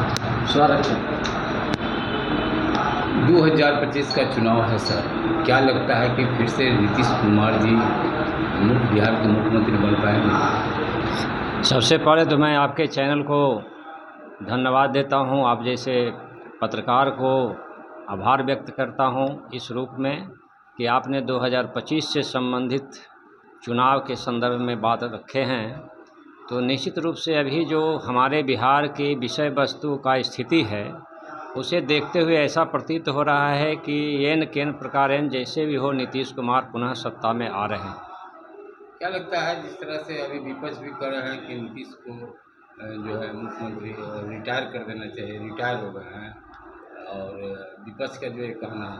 स्वागत है। 2025 का चुनाव है सर, क्या लगता है कि फिर से नीतीश कुमार जी बिहार के मुख्यमंत्री बन पाएंगे? सबसे पहले तो मैं आपके चैनल को धन्यवाद देता हूं, आप जैसे पत्रकार को आभार व्यक्त करता हूं इस रूप में कि आपने 2025 से संबंधित चुनाव के संदर्भ में बात रखे हैं। तो निश्चित रूप से अभी जो हमारे बिहार की विषय वस्तु का स्थिति है उसे देखते हुए ऐसा प्रतीत हो रहा है कि येन केन प्रकारेण जैसे भी हो नीतीश कुमार पुनः सत्ता में आ रहे हैं। क्या लगता है जिस तरह से अभी विपक्ष भी कर रहे हैं कि नीतीश को जो है मुख्यमंत्री रिटायर कर देना चाहिए, रिटायर हो गए हैं, और विपक्ष का जो एक कहना है?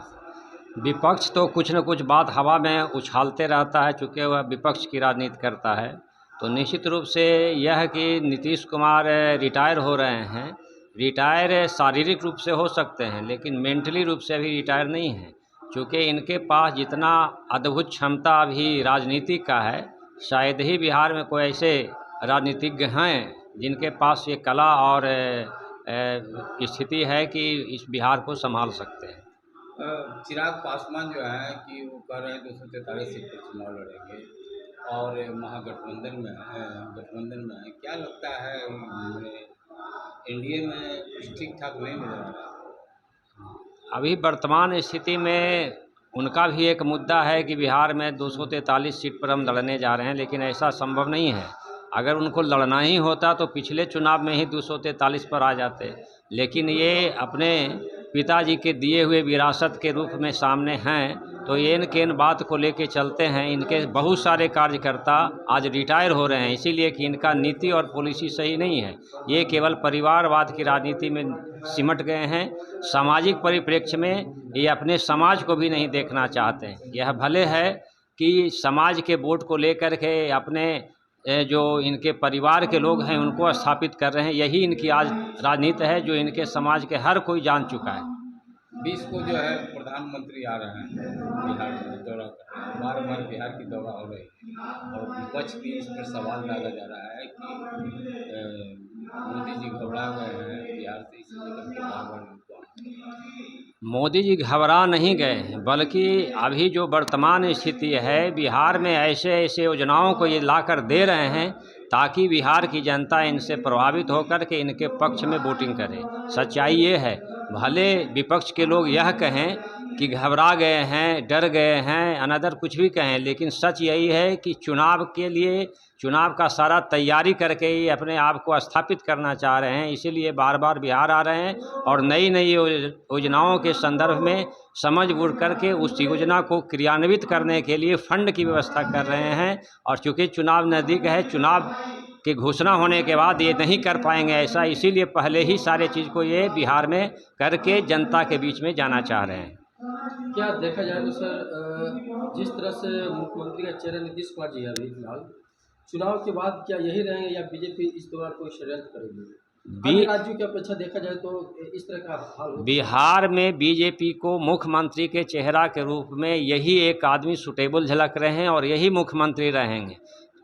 विपक्ष तो कुछ न कुछ बात हवा में उछालते रहता है, चूँकि वह विपक्ष की राजनीति करता है। तो निश्चित रूप से यह कि नीतीश कुमार रिटायर हो रहे हैं, रिटायर शारीरिक रूप से हो सकते हैं लेकिन मेंटली रूप से अभी रिटायर नहीं हैं, चूँकि इनके पास जितना अद्भुत क्षमता अभी राजनीति का है, शायद ही बिहार में कोई ऐसे राजनीतिज्ञ हैं जिनके पास ये कला और स्थिति है कि इस बिहार को संभाल सकते हैं। चिराग पासवान जो है कि वो कह रहे हैं 243 सीट पर चुनाव लड़ेंगे और गठबंधन में है। क्या लगता है एनडीए में कुछ ठीक ठाक नहीं नजर आ रहा है? अभी वर्तमान स्थिति में उनका भी एक मुद्दा है कि बिहार में 243 सीट पर हम लड़ने जा रहे हैं, लेकिन ऐसा संभव नहीं है। अगर उनको लड़ना ही होता तो पिछले चुनाव में ही 243 पर आ जाते, लेकिन ये अपने पिताजी के दिए हुए विरासत के रूप में सामने हैं, तो ये इन बात को लेके चलते हैं। इनके बहुत सारे कार्यकर्ता आज रिटायर हो रहे हैं इसीलिए कि इनका नीति और पॉलिसी सही नहीं है। ये केवल परिवारवाद की राजनीति में सिमट गए हैं। सामाजिक परिप्रेक्ष्य में ये अपने समाज को भी नहीं देखना चाहते हैं। यह भले है कि समाज के वोट को लेकर के अपने जो इनके परिवार के लोग हैं उनको स्थापित कर रहे हैं, यही इनकी आज राजनीति है जो इनके समाज के हर कोई जान चुका है। 20 को जो है प्रधानमंत्री आ रहे हैं, बिहार में दौरा कर रहे हैं, बार बार बिहार की दौरा हो रही है और विपक्ष भी इस पर सवाल डाला जा रहा है कि मोदी जी घबरा गए हैं बिहार से, इसी लेकर के बार बार उनको मोदी जी घबरा नहीं गए हैं, बल्कि अभी जो वर्तमान स्थिति है बिहार में ऐसे ऐसे योजनाओं को ये लाकर दे रहे हैं ताकि बिहार की जनता इनसे प्रभावित होकर के इनके पक्ष में वोटिंग करे। सच्चाई ये है, भले विपक्ष के लोग यह कहें कि घबरा गए हैं, डर गए हैं, अनदर कुछ भी कहें, लेकिन सच यही है कि चुनाव के लिए चुनाव का सारा तैयारी करके ही अपने आप को स्थापित करना चाह रहे हैं, इसीलिए बार बार बिहार आ रहे हैं और नई नई योजनाओं के संदर्भ में समझ बूझ करके उस योजना को क्रियान्वित करने के लिए फंड की व्यवस्था कर रहे हैं। और चूँकि चुनाव नज़दीक है, चुनाव की घोषणा होने के बाद ये नहीं कर पाएंगे ऐसा, इसीलिए पहले ही सारे चीज़ को ये बिहार में करके जनता के बीच में जाना चाह रहे हैं। क्या देखा जाए तो सर, जिस तरह से मुख्यमंत्री का चेहरा नीतीश कुमार जी है अभी फिलहाल, चुनाव के बाद क्या यही रहेंगे या बीजेपी इस दौरान कोई षड्यंत्र करेगी? अन्य राज्यों की अपेक्षा देखा जाए तो इस तरह का हाल हो? बिहार में बीजेपी को मुख्यमंत्री के चेहरा के रूप में यही एक आदमी सुटेबल झलक रहे हैं और यही मुख्यमंत्री रहेंगे,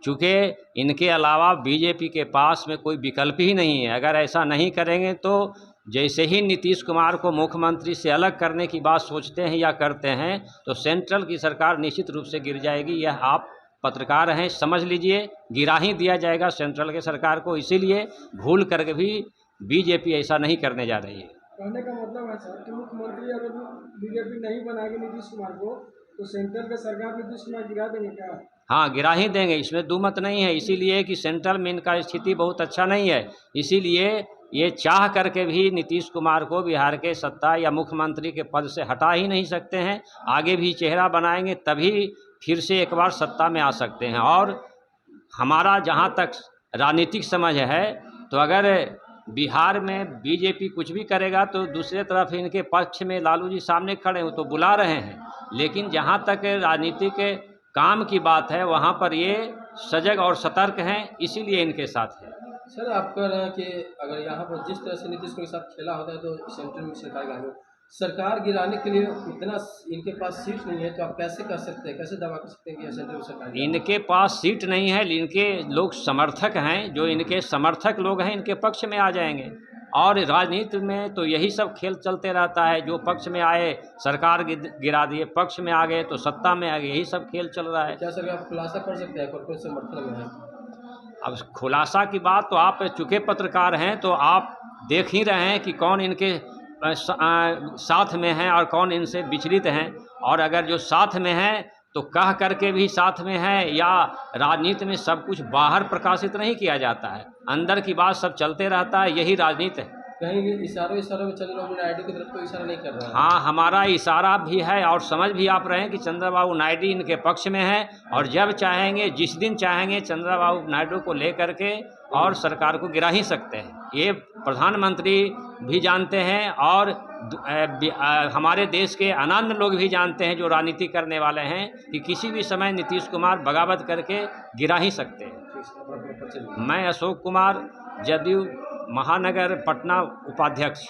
चूँकि इनके अलावा बीजेपी के पास में कोई विकल्प ही नहीं है। अगर ऐसा नहीं करेंगे तो जैसे ही नीतीश कुमार को मुख्यमंत्री से अलग करने की बात सोचते हैं या करते हैं तो सेंट्रल की सरकार निश्चित रूप से गिर जाएगी। यह आप पत्रकार हैं, समझ लीजिए, गिरा ही दिया जाएगा सेंट्रल के सरकार को। इसीलिए भूल करके भी बीजेपी ऐसा नहीं करने जा रही है। कहने का मतलब है सर कि मुख्यमंत्री अगर बीजेपी नहीं बनाएगी नीतीश कुमार को तो सेंट्रल के सरकार नीतीश कुमार गिरा देंगे क्या? हाँ, गिरा ही देंगे, इसमें दो मत नहीं है। इसीलिए कि सेंट्रल में इनका स्थिति बहुत अच्छा नहीं है, इसीलिए ये चाह करके भी नीतीश कुमार को बिहार के सत्ता या मुख्यमंत्री के पद से हटा ही नहीं सकते हैं। आगे भी चेहरा बनाएंगे तभी फिर से एक बार सत्ता में आ सकते हैं। और हमारा जहाँ तक राजनीतिक समझ है तो अगर बिहार में बीजेपी कुछ भी करेगा तो दूसरे तरफ इनके पक्ष में लालू जी सामने खड़े हैं, तो बुला रहे हैं, लेकिन जहाँ तक राजनीति के काम की बात है वहाँ पर ये सजग और सतर्क हैं, इसीलिए इनके साथ है। सर, आप कह रहे हैं कि अगर यहाँ पर जिस तरह से नीतीश कुमार के साथ खेला होता है तो सेंट्रल में सरकार गिराने के लिए इतना इनके पास सीट नहीं है, तो आप कैसे कर सकते हैं, कैसे दावा कर सकते हैं कि सेंट्रल में सरकार? इनके पास सीट नहीं है, इनके लोग समर्थक हैं, जो इनके समर्थक लोग हैं इनके पक्ष में आ जाएंगे और राजनीति में तो यही सब खेल चलते रहता है, जो पक्ष में आए सरकार गिरा दिए, पक्ष में आ गए तो सत्ता में आ गए, यही सब खेल चल रहा है। क्या सर आप खुलासा कर सकते हैं कौन समर्थन में है? अब खुलासा की बात तो आप चूँकि पत्रकार हैं तो आप देख ही रहे हैं कि कौन इनके साथ में हैं और कौन इनसे विचलित हैं, और अगर जो साथ में हैं तो कह करके भी साथ में है, या राजनीति में सब कुछ बाहर प्रकाशित नहीं किया जाता है, अंदर की बात सब चलते रहता है, यही राजनीति है। कहीं इशारों में चंद्रबाबू नायडू की तरफ कोई इशारा नहीं कर रहा है? हाँ, हमारा इशारा भी है और समझ भी आप रहे हैं कि चंद्रबाबू नायडू इनके पक्ष में है, और जब चाहेंगे, जिस दिन चाहेंगे, चंद्रबाबू नायडू को लेकर के और सरकार को गिरा ही सकते हैं। ये प्रधानमंत्री भी जानते हैं और हमारे देश के अनंत लोग भी जानते हैं जो राजनीति करने वाले हैं कि किसी भी समय नीतीश कुमार बगावत करके गिरा ही सकते हैं। मैं अशोक कुमार, जदयू महानगर पटना उपाध्यक्ष।